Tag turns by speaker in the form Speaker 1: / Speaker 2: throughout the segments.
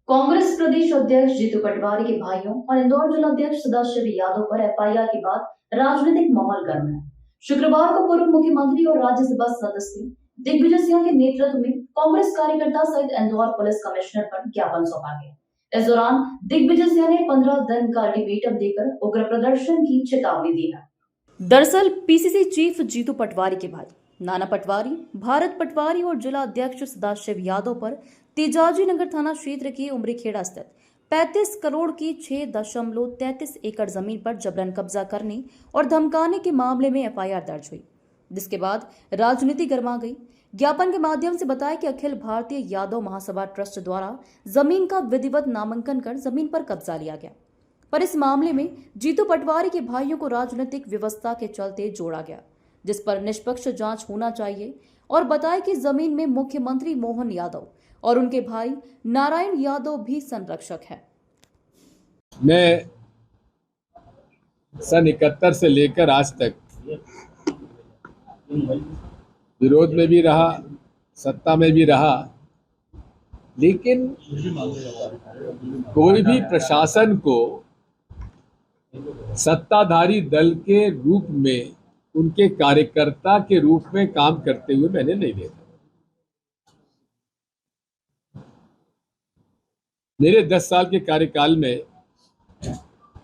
Speaker 1: कांग्रेस प्रदेश अध्यक्ष जीतू पटवारी के भाइयों और इंदौर जिला अध्यक्ष सदाशिव यादव पर एफआईआर के बाद राजनीतिक माहौल गर्म है। शुक्रवार को पूर्व मुख्यमंत्री और राज्यसभा सदस्य दिग्विजय सिंह के नेतृत्व में कांग्रेस कार्यकर्ता सहित इंदौर पुलिस कमिश्नर पर ज्ञापन सौंपा गया। इस दौरान दिग्विजय सिंह ने 15 दिन का अल्टीमेटम देकर उग्र प्रदर्शन की चेतावनी दी है। दरअसल पीसीसी चीफ जीतू पटवारी के भाई नाना पटवारी, भारत पटवारी और जिला अध्यक्ष सदाशिव यादव पर तेजाजी नगर थाना क्षेत्र की उमरीखेड़ा स्थित 35 करोड़ की 6.33 एकड़ जमीन पर जबरन कब्जा करने और धमकाने के मामले में एफआईआर दर्ज हुई, जिसके बाद राजनीति गर्मा गई। ज्ञापन के माध्यम से बताया कि अखिल भारतीय यादव महासभा ट्रस्ट द्वारा जमीन का विधिवत नामांकन कर जमीन पर कब्जा लिया गया, पर इस मामले में जीतू पटवारी के भाइयों को राजनीतिक व्यवस्था के चलते जोड़ा गया, जिस पर निष्पक्ष जांच होना चाहिए, और बताया कि जमीन में मुख्यमंत्री मोहन यादव और उनके भाई नारायण यादव भी संरक्षक है।
Speaker 2: मैं सन 71 से लेकर आज तक विरोध में भी रहा, सत्ता में भी रहा, लेकिन कोई भी प्रशासन को सत्ताधारी दल के रूप में, उनके कार्यकर्ता के रूप में काम करते हुए मैंने नहीं देखा। मेरे 10 साल के कार्यकाल में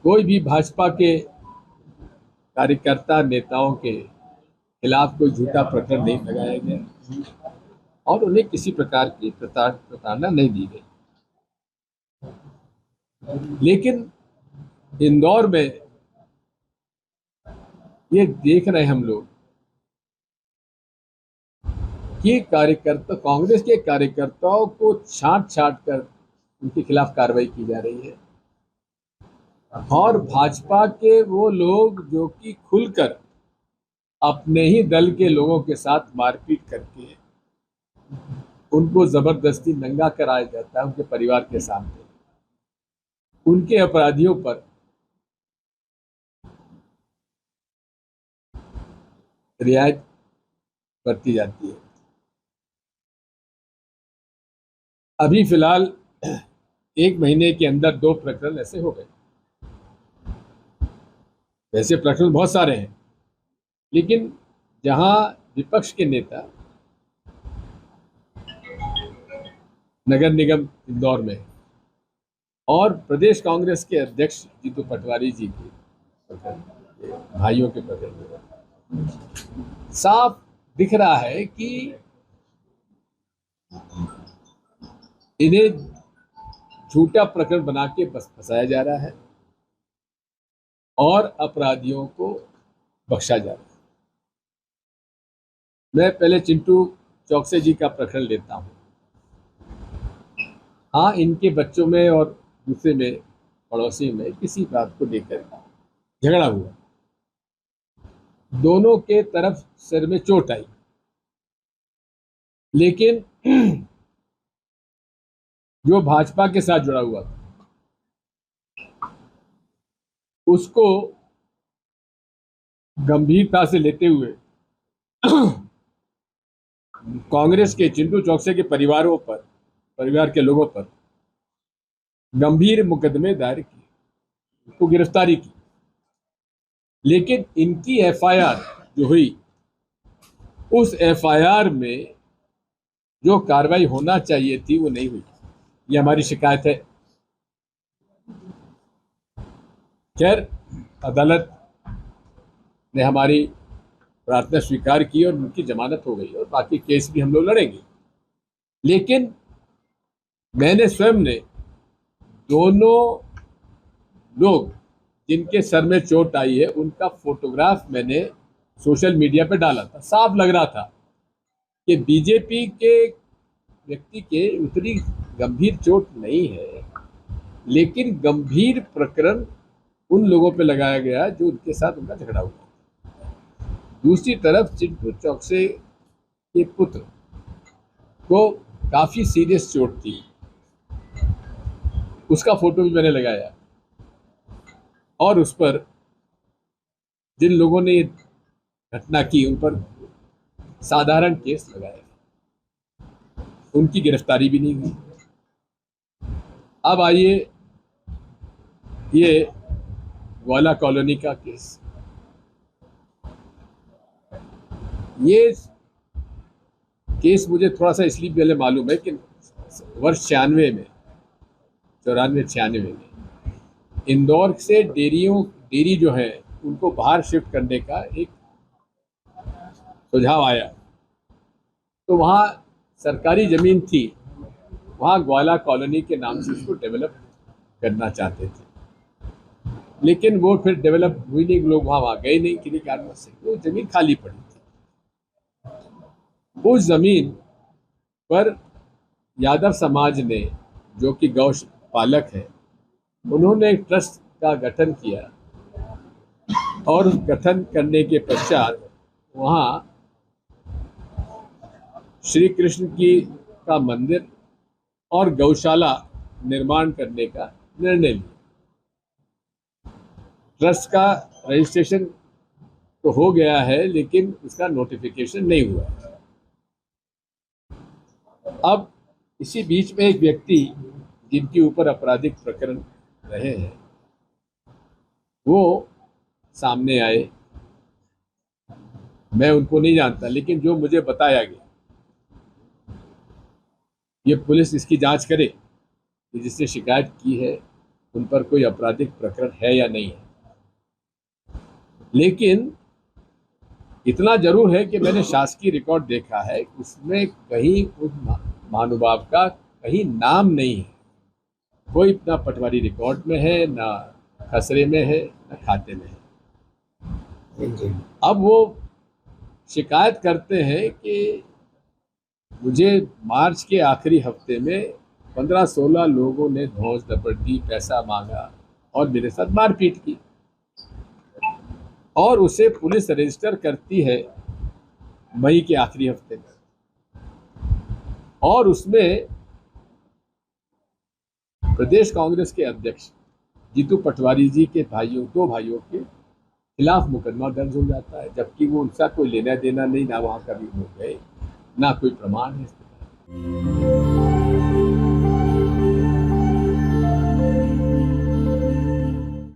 Speaker 2: कोई भी भाजपा के कार्यकर्ता नेताओं के खिलाफ कोई झूठा प्रकरण नहीं लगाया गया और उन्हें किसी प्रकार की प्रताड़ना नहीं दी गई। लेकिन इंदौर में ये देख रहे हैं हम लोग कि कार्यकर्ता, कांग्रेस के कार्यकर्ताओं को छांट कर उनके खिलाफ कार्रवाई की जा रही है और भाजपा के वो लोग जो कि खुलकर अपने ही दल के लोगों के साथ मारपीट करके उनको जबरदस्ती नंगा कराया जाता है उनके परिवार के सामने, उनके अपराधियों पर रियायत बरती जाती है। अभी फिलहाल 1 महीने के अंदर 2 प्रकरण ऐसे हो गए। वैसे प्रकरण बहुत सारे हैं, लेकिन जहां विपक्ष के नेता नगर निगम इंदौर में और प्रदेश कांग्रेस के अध्यक्ष जीतू पटवारी जी के भाइयों के प्रकरण में साफ दिख रहा है कि इन्हें झूठा प्रकरण बना के बस फंसाया जा रहा है और अपराधियों को बख्शा जा रहा है। मैं पहले चिंटू चौकसे जी का प्रकरण लेता हूं। हाँ, इनके बच्चों में और दूसरे में पड़ोसी में किसी बात को लेकर झगड़ा हुआ, दोनों के तरफ सिर में चोट आई, लेकिन जो भाजपा के साथ जुड़ा हुआ था उसको गंभीरता से लेते हुए कांग्रेस के चिंटू चौकसे के परिवार के लोगों पर गंभीर मुकदमे दायर किए, उसको गिरफ्तारी की, लेकिन इनकी एफआईआर जो हुई उस एफआईआर में जो कार्रवाई होना चाहिए थी वो नहीं हुई। ये हमारी शिकायत है। खैर, अदालत ने हमारी प्रार्थना स्वीकार की और उनकी जमानत हो गई और बाकी केस भी हम लोग लड़ेंगे। लेकिन मैंने स्वयं ने दोनों लोग जिनके सर में चोट आई है उनका फोटोग्राफ मैंने सोशल मीडिया पे डाला था। साफ लग रहा था कि बीजेपी के व्यक्ति के उतनी गंभीर चोट नहीं है, लेकिन गंभीर प्रकरण उन लोगों पे लगाया गया जो उनके साथ उनका झगड़ा हुआ। दूसरी तरफ चिंटू चौकसे के पुत्र को काफी सीरियस चोट थी, उसका फोटो भी मैंने लगाया और उस पर जिन लोगों ने घटना की उन पर साधारण केस लगाया, उनकी गिरफ्तारी भी नहीं हुई। अब आइए ये ग्वाला कॉलोनी का केस। ये केस मुझे थोड़ा सा इसलिए पहले मालूम है कि वर्ष 94 में इंदौर से डेयरी जो है उनको बाहर शिफ्ट करने का एक सुझाव आया। तो वहाँ सरकारी ज़मीन थी, वहाँ ग्वाला कॉलोनी के नाम से उसको डेवलप करना चाहते थे, लेकिन वो फिर डेवलप हुई नहीं। लोग वहाँ गए नहीं किसी कारणों से, वो ज़मीन खाली पड़ी थी। उस ज़मीन पर यादव समाज ने, जो कि गौ पालक है, उन्होंने एक ट्रस्ट का गठन किया और उस गठन करने के पश्चात वहाँ श्री कृष्ण का मंदिर और गौशाला निर्माण करने का निर्णय लिया। ट्रस्ट का रजिस्ट्रेशन तो हो गया है, लेकिन उसका नोटिफिकेशन नहीं हुआ। अब इसी बीच में एक व्यक्ति जिनके ऊपर आपराधिक प्रकरण रहे हैं, वो सामने आए। मैं उनको नहीं जानता, लेकिन जो मुझे बताया गया, ये पुलिस इसकी जांच करे कि जिसने शिकायत की है उन पर कोई आपराधिक प्रकरण है या नहीं है। लेकिन इतना जरूर है कि मैंने शासकीय रिकॉर्ड देखा है, उसमें कहीं उस महानुभाव का कहीं नाम नहीं है। कोई ना पटवारी रिकॉर्ड में है, ना खसरे में है, ना खाते में है। अब वो शिकायत करते हैं कि मुझे मार्च के आखिरी हफ्ते में 15-16 लोगों ने धौंस दपटी, पैसा मांगा और मेरे साथ मारपीट की, और उसे पुलिस रजिस्टर करती है मई के आखिरी हफ्ते में, और उसमें प्रदेश कांग्रेस के अध्यक्ष जीतू पटवारी जी के दो भाइयों के खिलाफ मुकदमा दर्ज हो जाता है, जबकि वो उनका कोई लेना देना नहीं, ना वहाँ कभी हो गए, ना कोई प्रमाण है।